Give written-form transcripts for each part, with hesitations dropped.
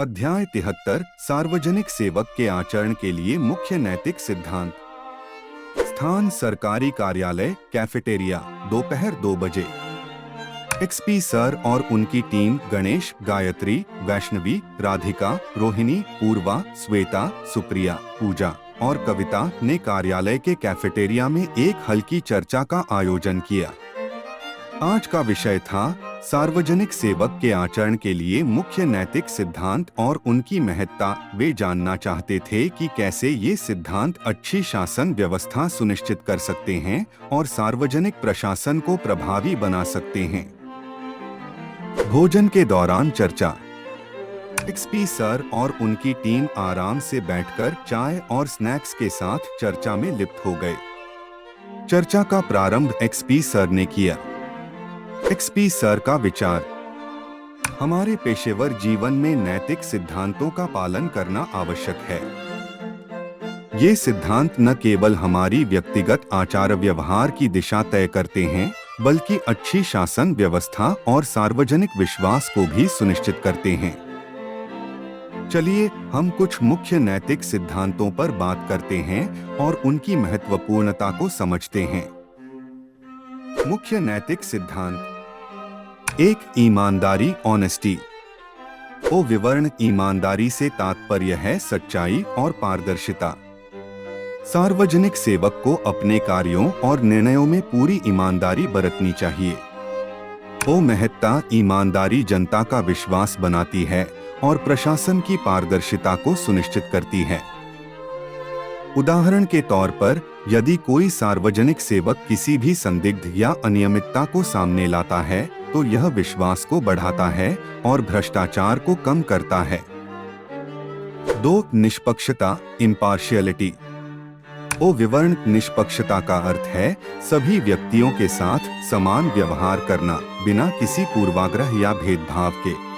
अध्याय 73 सार्वजनिक सेवक के आचरण के लिए मुख्य नैतिक सिद्धांत। स्थान सरकारी कार्यालय, कैफेटेरिया, दोपहर 2 बजे। एक्सपी सर और उनकी टीम गणेश, गायत्री, वैष्णवी, राधिका, रोहिणी, पूर्वा, श्वेता, सुप्रिया, पूजा और कविता ने कार्यालय के कैफेटेरिया में एक हल्की चर्चा का आयोजन किया। आज का विषय था सार्वजनिक सेवक के आचरण के लिए मुख्य नैतिक सिद्धांत और उनकी महत्ता। वे जानना चाहते थे कि कैसे ये सिद्धांत अच्छी शासन व्यवस्था सुनिश्चित कर सकते हैं और सार्वजनिक प्रशासन को प्रभावी बना सकते हैं। भोजन के दौरान चर्चा। एक्सपी सर और उनकी टीम आराम से बैठकर चाय और स्नैक्स के साथ चर्चा में लिप्त हो गए। चर्चा का प्रारंभ एक्सपी सर ने किया। एक्सपी सर का विचार। हमारे पेशेवर जीवन में नैतिक सिद्धांतों का पालन करना आवश्यक है। ये सिद्धांत न केवल हमारी व्यक्तिगत आचार व्यवहार की दिशा तय करते हैं, बल्कि अच्छी शासन व्यवस्था और सार्वजनिक विश्वास को भी सुनिश्चित करते हैं। चलिए हम कुछ मुख्य नैतिक सिद्धांतों पर बात करते हैं और उनकी महत्वपूर्णता को समझते हैं। मुख्य नैतिक सिद्धांत। 1. ईमानदारी, ऑनेस्टी। ओ विवरण। ईमानदारी से तात्पर्य है सच्चाई और पारदर्शिता। सार्वजनिक सेवक को अपने कार्यों और निर्णयों में पूरी ईमानदारी बरतनी चाहिए। ओ महत्ता। ईमानदारी जनता का विश्वास बनाती है और प्रशासन की पारदर्शिता को सुनिश्चित करती है। उदाहरण के तौर पर, यदि कोई सार्वजनिक सेवक किसी भी संदिग्ध या अनियमितता को सामने लाता है, तो यह विश्वास को बढ़ाता है और भ्रष्टाचार को कम करता है। 2. निष्पक्षता, इम्पार्शियलिटी। ओ विवरण। निष्पक्षता का अर्थ है सभी व्यक्तियों के साथ समान व्यवहार करना, बिना किसी पूर्वाग्रह या भेदभाव के।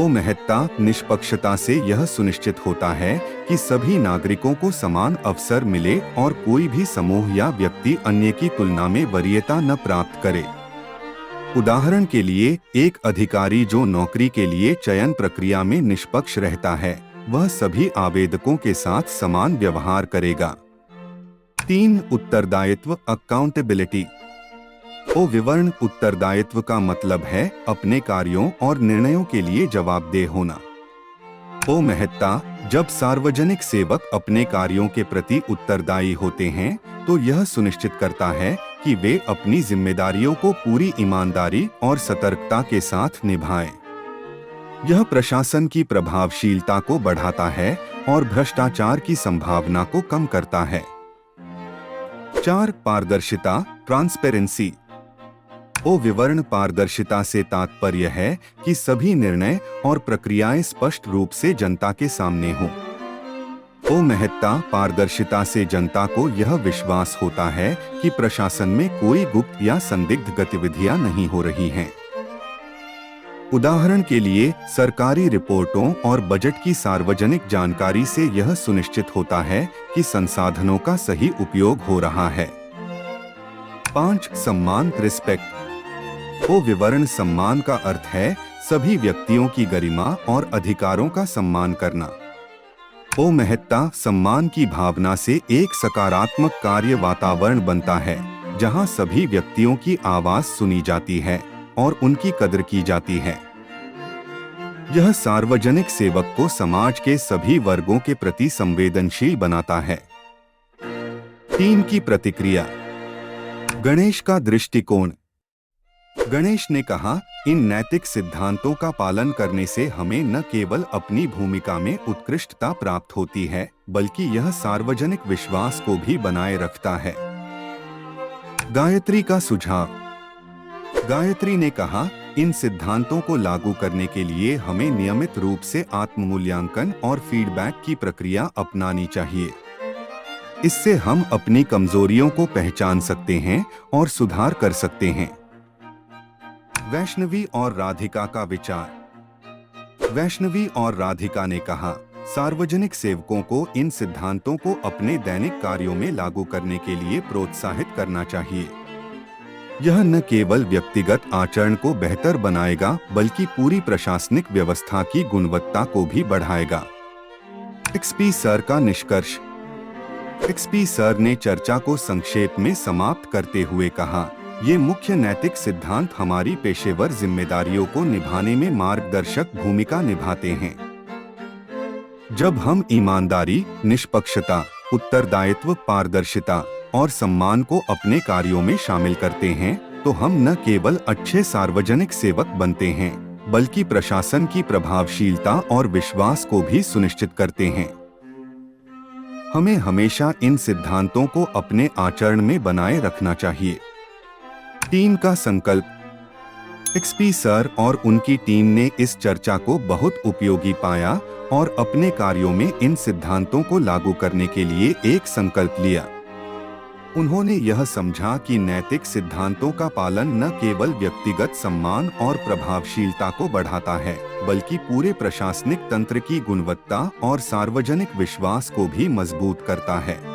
ओ महत्ता। निष्पक्षता से यह सुनिश्चित होता है कि सभी नागरिकों को समान अवसर मिले और कोई भी समूह या व्यक्ति अन्य की तुलना में वरीयता न प्राप्त करे। उदाहरण के लिए, एक अधिकारी जो नौकरी के लिए चयन प्रक्रिया में निष्पक्ष रहता है, वह सभी आवेदकों के साथ समान व्यवहार करेगा। 3. उत्तरदायित्व, अकाउंटेबिलिटी। ओ विवरण। उत्तरदायित्व का मतलब है अपने कार्यों और निर्णयों के लिए जवाबदेह होना। ओ महत्ता। जब सार्वजनिक सेवक अपने कार्यों के प्रति उत्तरदायी होते हैं, तो यह सुनिश्चित करता है कि वे अपनी जिम्मेदारियों को पूरी ईमानदारी और सतर्कता के साथ निभाएं। यह प्रशासन की प्रभावशीलता को बढ़ाता है और भ्रष्टाचार की संभावना को कम करता है। 4. पारदर्शिता, ट्रांसपेरेंसी। ओ विवरण। पारदर्शिता से तात्पर्य है कि सभी निर्णय और प्रक्रियाएं स्पष्ट रूप से जनता के सामने हों। ओ महत्ता। पारदर्शिता से जनता को यह विश्वास होता है कि प्रशासन में कोई गुप्त या संदिग्ध गतिविधियां नहीं हो रही हैं। उदाहरण के लिए, सरकारी रिपोर्टों और बजट की सार्वजनिक जानकारी से यह सुनिश्चित होता है कि संसाधनों का सही उपयोग हो रहा है। 5. सम्मान, रिस्पेक्ट। ओ विवरण। सम्मान का अर्थ है सभी व्यक्तियों की गरिमा और अधिकारों का सम्मान करना। ओ महत्ता। सम्मान की भावना से एक सकारात्मक कार्य वातावरण बनता है, जहां सभी व्यक्तियों की आवाज सुनी जाती है और उनकी कदर की जाती है। यह सार्वजनिक सेवक को समाज के सभी वर्गों के प्रति संवेदनशील बनाता है। टीम की प्रतिक्रिया। गणेश का दृष्टिकोण। गणेश ने कहा, इन नैतिक सिद्धांतों का पालन करने से हमें न केवल अपनी भूमिका में उत्कृष्टता प्राप्त होती है, बल्कि यह सार्वजनिक विश्वास को भी बनाए रखता है। गायत्री का सुझाव। गायत्री ने कहा, इन सिद्धांतों को लागू करने के लिए हमें नियमित रूप से आत्म-मूल्यांकन और फीडबैक की प्रक्रिया अपनानी चाहिए। इससे हम अपनी कमजोरियों को पहचान सकते हैं और सुधार कर सकते हैं। वैष्णवी और राधिका का विचार। वैष्णवी और राधिका ने कहा, सार्वजनिक सेवकों को इन सिद्धांतों को अपने दैनिक कार्यों में लागू करने के लिए प्रोत्साहित करना चाहिए। यह न केवल व्यक्तिगत आचरण को बेहतर बनाएगा बल्कि पूरी प्रशासनिक व्यवस्था की गुणवत्ता को भी बढ़ाएगा। एक्सपी सर का निष्कर्ष। एक्सपी सर ने चर्चा को संक्षेप में समाप्त करते हुए कहा, ये मुख्य नैतिक सिद्धांत हमारी पेशेवर जिम्मेदारियों को निभाने में मार्गदर्शक भूमिका निभाते हैं। जब हम ईमानदारी, निष्पक्षता, उत्तरदायित्व, पारदर्शिता और सम्मान को अपने कार्यों में शामिल करते हैं, तो हम न केवल अच्छे सार्वजनिक सेवक बनते हैं, बल्कि प्रशासन की प्रभावशीलता और विश्वास को भी सुनिश्चित करते हैं। हमें हमेशा इन सिद्धांतों को अपने आचरण में बनाए रखना चाहिए। टीम का संकल्प। एक्सपी सर और उनकी टीम ने इस चर्चा को बहुत उपयोगी पाया और अपने कार्यों में इन सिद्धांतों को लागू करने के लिए एक संकल्प लिया। उन्होंने यह समझा कि नैतिक सिद्धांतों का पालन न केवल व्यक्तिगत सम्मान और प्रभावशीलता को बढ़ाता है, बल्कि पूरे प्रशासनिक तंत्र की गुणवत्ता और सार्वजनिक विश्वास को भी मजबूत करता है।